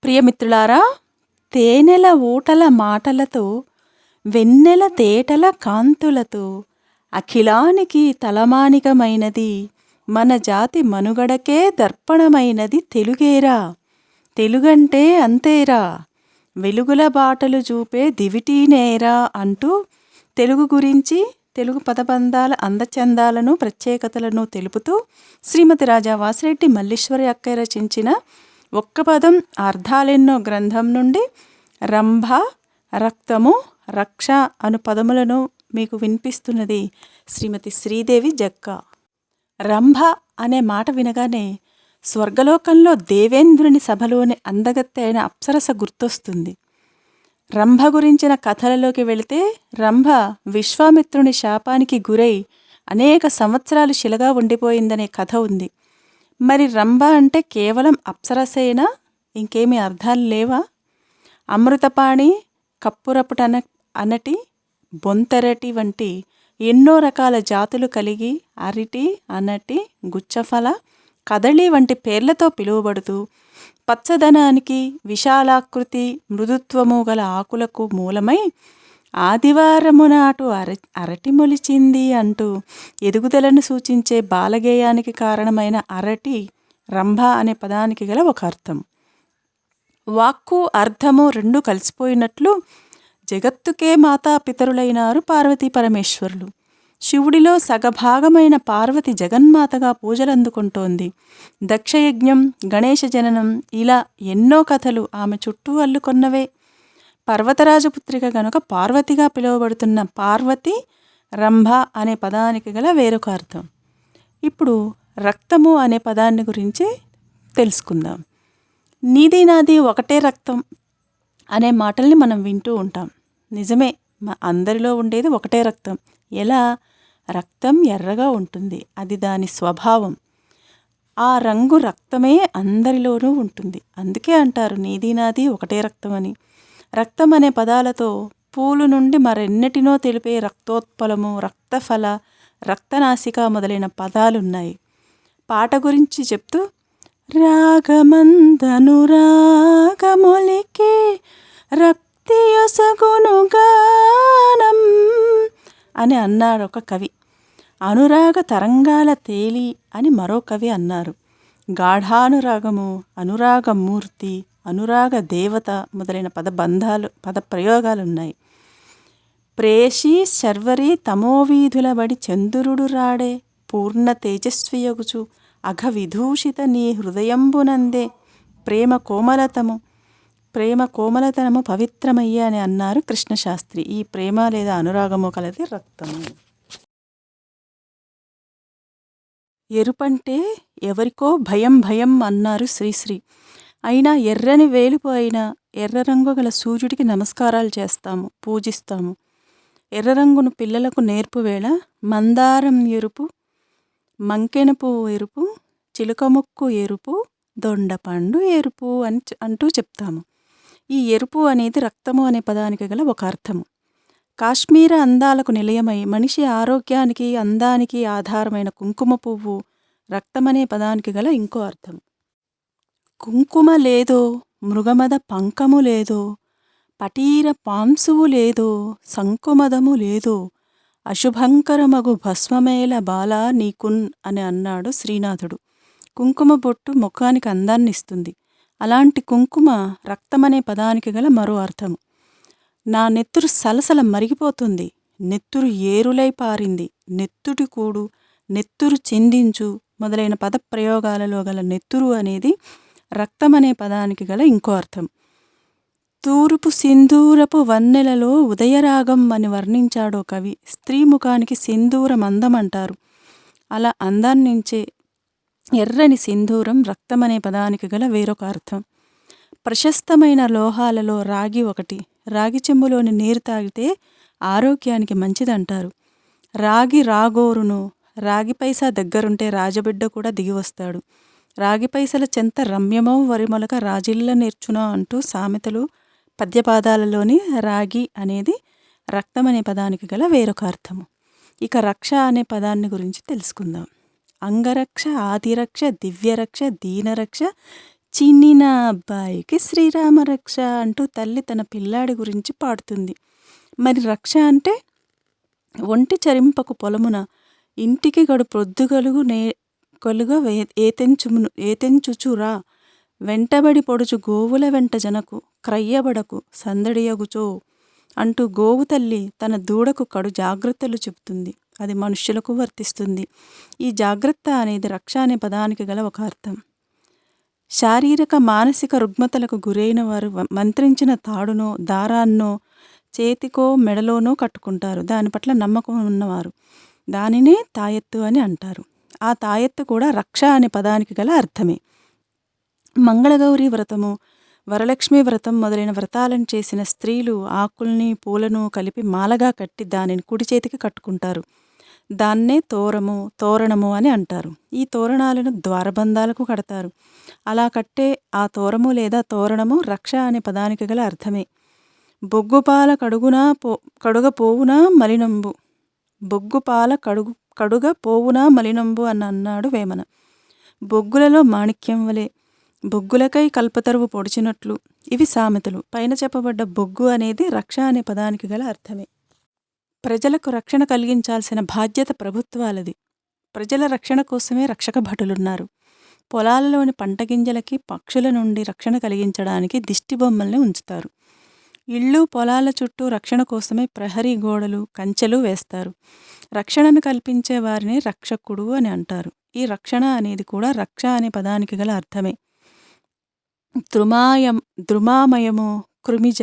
ప్రియమిత్రులారా, తేనెల ఊటల మాటలతో వెన్నెల తేటల కాంతులతో అఖిలానికి తలమానికమైనది మన జాతి మనుగడకే దర్పణమైనది తెలుగేరా. తెలుగంటే అంతేరా, వెలుగుల బాటలు చూపే దివిటీనేరా అంటూ తెలుగు గురించి, తెలుగు పదబంధాల అందచందాలను ప్రత్యేకతలను తెలుపుతూ శ్రీమతి రాజా వాసిరెడ్డి మల్లీశ్వరి అక్క రచించిన ఒక్క పదం అర్థాలెన్నో గ్రంథం నుండి రంభ, రక్తము, రక్ష అను పదములను మీకు వినిపిస్తున్నది శ్రీమతి శ్రీదేవి జక్కా. రంభ అనే మాట వినగానే స్వర్గలోకంలో దేవేంద్రుని సభలోని అందగత్తె అయిన అప్సరస గుర్తొస్తుంది. రంభ గురించిన కథలలోకి వెళితే, రంభ విశ్వామిత్రుని శాపానికి గురై అనేక సంవత్సరాలు శిలగా ఉండిపోయిందనే కథ ఉంది. మరి రంభ అంటే కేవలం అప్సరసేనా? ఇంకేమీ అర్థాలు లేవా? అమృతపాణి, కప్పురపుటన అనటి, బొంతెరటి వంటి ఎన్నో రకాల జాతులు కలిగి అరిటి, అనటి, గుచ్చఫల, కదళి వంటి పేర్లతో పిలువబడుతూ పచ్చదనానికి, విశాలాకృతి, మృదుత్వము గల ఆకులకు మూలమై ఆదివారము నాటు అరటి మొలిచింది అంటూ ఎదుగుదలను సూచించే బాలగేయానికి కారణమైన అరటి రంభ అనే పదానికి గల ఒక అర్థం. వాక్కు అర్థము రెండు కలిసిపోయినట్లు జగత్తుకే మాతాపితరులైనారు పార్వతీ పరమేశ్వరులు. శివుడిలో సగభాగమైన పార్వతి జగన్మాతగా పూజలందుకుంటోంది. దక్షయజ్ఞం, గణేశ జననం, ఇలా ఎన్నో కథలు ఆమె చుట్టూ అల్లుకొన్నవే. పర్వతరాజపుత్రిక గనుక పార్వతిగా పిలువబడుతున్న పార్వతి రంభ అనే పదానికి గల వేరొక అర్థం. ఇప్పుడు రక్తము అనే పదాన్ని గురించి తెలుసుకుందాం. నీది నాది ఒకటే రక్తం అనే మాటల్ని మనం వింటూ ఉంటాం. నిజమే, అందరిలో ఉండేది ఒకటే రక్తం. ఎలా? రక్తం ఎర్రగా ఉంటుంది, అది దాని స్వభావం. ఆ రంగు రక్తమే అందరిలోనూ ఉంటుంది. అందుకే అంటారు నీది నాది ఒకటే రక్తం అని. రక్తం అనే పదాలతో పూలు నుండి మరెన్నటినో తెలిపే రక్తోత్పలము, రక్తఫల, రక్తనాసిక మొదలైన పదాలున్నాయి. పాట గురించి చెప్తూ రాగమందనురాగమొలికే రక్తియొసగును గానం అని అన్నాడు ఒక కవి. అనురాగ తరంగాల తేలి అని మరో కవి అన్నారు. గాఢానురాగము, అనురాగమూర్తి, అనురాగ దేవత మొదలైన పదప్రయోగాలున్నాయి. ప్రేషి శర్వరి తమోవీధుల బడి చంద్రుడు రాడే పూర్ణ తేజస్వియగుచు అఘ విదూషిత నీ హృదయంబునందే ప్రేమ కోమలతనము పవిత్రమయ్యే అని అన్నారు కృష్ణశాస్త్రి. ఈ ప్రేమ లేదా అనురాగము కలది రక్తము. ఎరుపంటే ఎవరికో భయం భయం అన్నారు శ్రీశ్రీ. అయినా ఎర్రని వేలుపు అయిన ఎర్ర రంగు గల సూర్యుడికి నమస్కారాలు చేస్తాము, పూజిస్తాము. ఎర్ర రంగును పిల్లలకు నేర్పువేళ మందారం ఎరుపు, మంకెన పువ్వు ఎరుపు, చిలుకముక్కు ఎరుపు, దొండపండు ఎరుపు అంటూ చెప్తాము. ఈ ఎరుపు అనేది రక్తము అనే పదానికి గల ఒక అర్థము. కాశ్మీర అందాలకు నిలయమై మనిషి ఆరోగ్యానికి, అందానికి ఆధారమైన కుంకుమ పువ్వు రక్తమనే పదానికి గల ఇంకో అర్థం. కుంకుమ లేదో, మృగమద పంకము లేదో, పటీర పాంసువు లేదో, సంకుమదము లేదో, అశుభంకరమగు భస్మమేల బాలా నీకున్ అని అన్నాడు శ్రీనాథుడు. కుంకుమ బొట్టు ముఖానికి అందాన్నిస్తుంది. అలాంటి కుంకుమ రక్తమనే పదానికి గల మరో అర్థము. నా నెత్తురు సలసల మరిగిపోతుంది, నెత్తురు ఏరులై పారింది, నెత్తుటి కూడు, నెత్తురు చిందించు మొదలైన పదప్రయోగాలలో గల నెత్తురు అనేది రక్తమనే పదానికి గల ఇంకో అర్థం. తూర్పు సింధూరపు వన్నెలలో ఉదయరాగం అని వర్ణించాడో కవి. స్త్రీ ముఖానికి సింధూరం అందం అంటారు. అలా అందాన్నించే ఎర్రని సింధూరం రక్తమనే పదానికి గల వేరొక అర్థం. ప్రశస్తమైన లోహాలలో రాగి ఒకటి. రాగి చెంబులోని నీరు తాగితే ఆరోగ్యానికి మంచిదంటారు. రాగి రాగోరును, రాగి పైసా దగ్గరుంటే రాజబిడ్డ కూడా దిగివస్తాడు. రాగి పైసల చెంత రమ్యమౌ వరిమొలక రాజిల్ల నేర్చునో అంటూ సామెతలు పద్యపాదాలలోని రాగి అనేది రక్తమనే పదానికి గల వేరొక అర్థము. ఇక రక్ష అనే పదాన్ని గురించి తెలుసుకుందాం. అంగరక్ష, ఆదిరక్ష, దివ్యరక్ష, దీనరక్ష, చిన్నిన అబ్బాయికి శ్రీరామ రక్ష అంటూ తల్లి తన పిల్లాడి గురించి పాడుతుంది. మరి రక్ష అంటే ఒంటి చరింపకు పొలమున ఇంటికి గడు ప్రొద్దుగలుగు కలుగా ఏతెంచుచురా వెంటబడి పొడుచు గోవుల వెంట జనకు క్రయ్యబడకు సందడియగుచో అంటూ గోవు తల్లి తన దూడకు కడు జాగ్రత్తలు చెబుతుంది. అది మనుష్యులకు వర్తిస్తుంది. ఈ జాగ్రత్త అనేది రక్ష అనే పదానికి గల ఒక అర్థం. శారీరక మానసిక రుగ్మతలకు గురైన వారు మంత్రించిన తాడునో దారాన్నో చేతికో మెడలోనో కట్టుకుంటారు. దాని పట్ల నమ్మకం ఉన్నవారు దానినే తాయెత్తు అని అంటారు. ఆ తాయెత్తు కూడా రక్ష అనే పదానికి గల అర్థమే. మంగళగౌరి వ్రతము, వరలక్ష్మి వ్రతం మొదలైన వ్రతాలను చేసిన స్త్రీలు ఆకుల్ని పూలను కలిపి మాలగా కట్టి దానిని కుడి చేతికి కట్టుకుంటారు. దాన్నే తోరణము అని అంటారు. ఈ తోరణాలను ద్వారబంధాలకు కడతారు. అలా కట్టే ఆ తోరము లేదా తోరణము రక్ష అనే పదానికి గల అర్థమే. బొగ్గుపాల కడుగ పోవునా మలినంబు బొగ్గుపాల కడుగ పోవునా మలినంబు అని అన్నాడు వేమన. బొగ్గులలో మాణిక్యం వలె బొగ్గులకై కల్పతరువు పొడిచినట్లు ఇవి సామెతలు. పైన చెప్పబడ్డ బొగ్గు అనేది రక్ష అనే పదానికి గల అర్థమే. ప్రజలకు రక్షణ కలిగించాల్సిన బాధ్యత ప్రభుత్వాలది. ప్రజల రక్షణ కోసమే రక్షక భటులున్నారు. పొలాలలోని పంట గింజలకి పక్షుల నుండి రక్షణ కలిగించడానికి దిష్టి బొమ్మల్ని ఉంచుతారు. ఇళ్ళు పొలాల చుట్టూ రక్షణ కోసమే ప్రహరీ గోడలు కంచెలు వేస్తారు. రక్షణను కల్పించే వారిని రక్షకుడు అని అంటారు. ఈ రక్షణ అనేది కూడా రక్ష అనే పదానికి గల అర్థమే. ద్రుమామయము, కృమిజ,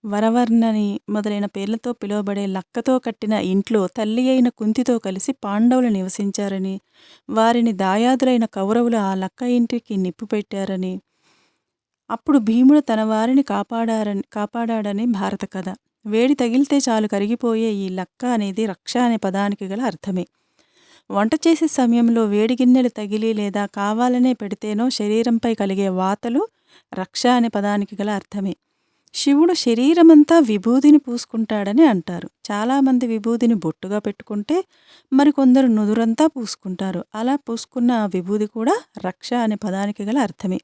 వరవర్ణని మొదలైన పేర్లతో పిలువబడే లక్కతో కట్టిన ఇంట్లో తల్లి అయిన కుంతితో కలిసి పాండవులు నివసించారని, వారిని దాయాదులైన కౌరవులు ఆ లక్క ఇంటికి నిప్పు పెట్టారని, అప్పుడు భీముడు తన వారిని కాపాడాడని భారత కథ. వేడి తగిలితే చాలు కరిగిపోయే ఈ లక్క అనేది రక్ష అనే పదానికి గల అర్థమే. వంట చేసే సమయంలో వేడి గిన్నెలు తగిలి లేదా కావాలనే పెడితేనో శరీరంపై కలిగే వాతలు రక్ష అనే పదానికి గల అర్థమే. శివుడు శరీరమంతా విభూదిని పూసుకుంటాడని అంటారు. చాలామంది విభూదిని బొట్టుగా పెట్టుకుంటే మరికొందరు నుదురంతా పూసుకుంటారు. అలా పూసుకున్న ఆ విభూది కూడా రక్ష అనే పదానికి గల అర్థమే.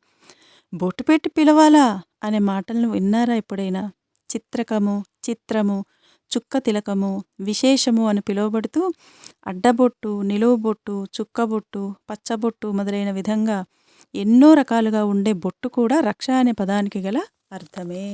బొట్టు పెట్టి పిలవాలా అనే మాటలను విన్నారా ఎప్పుడైనా? చిత్రకము, చిత్రము, చుక్క తిలకము, విశేషము అని పిలువబడుతూ అడ్డబొట్టు, నిలువుబొట్టు, చుక్కబొట్టు, పచ్చబొట్టు మొదలైన విధంగా ఎన్నో రకాలుగా ఉండే బొట్టు కూడా రక్ష అనే పదానికి గల అర్థమే.